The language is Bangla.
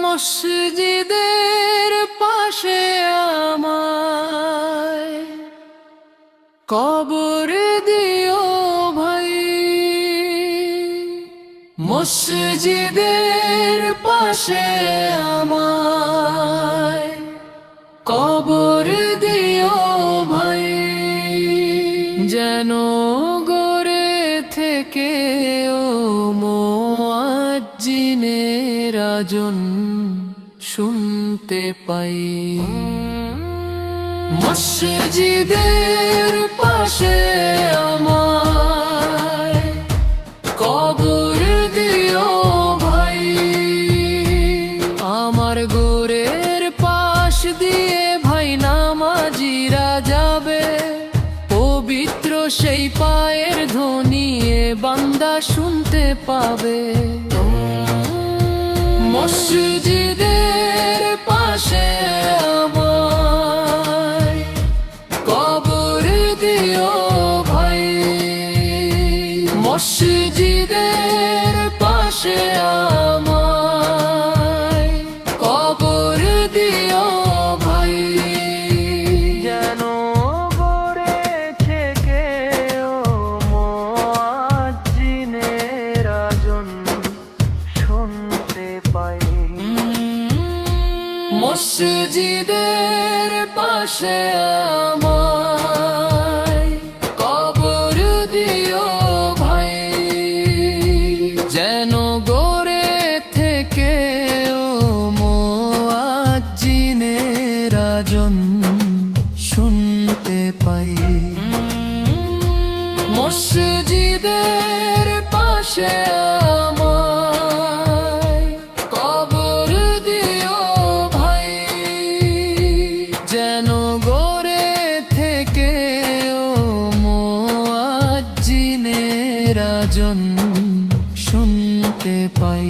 মসজিদের পাশে আমায় কবর দিও ভাই। মসজিদের পাশে আমায় কবর দিও ভাই, যেন গড়ে থেকে ও মুয়াজ্জিনের আযান শুনতে পাই। মসজিদের পাশে আমায় কবর দিও ভাই। আমার গোরের পাশ দিয়ে ভাই নামাজিরা যাবে, পবিত্র সেই পায়ের ধ্বনি এ বান্দা শুনতে পাবে। মসজিদের পাশে আমায় কবর দিও ভাই। মসজিদের পাশে আমায় কবর দিও ভাই, যেন গড়ে থেকে ও মুয়াজ্জিনের আযান শুনতে পাই। মসজিদের পাশে আমায় কবর দিও ভাই, যেন গড়ে থেকে ও মুয়াজ্জিনের আযান শুনতে পাই। মসজিদের পাশে আমায় কবর দিও ভাই, যেন গড়ে থেকে ও মুয়াজ্জিনের আযান শুনতে পাই।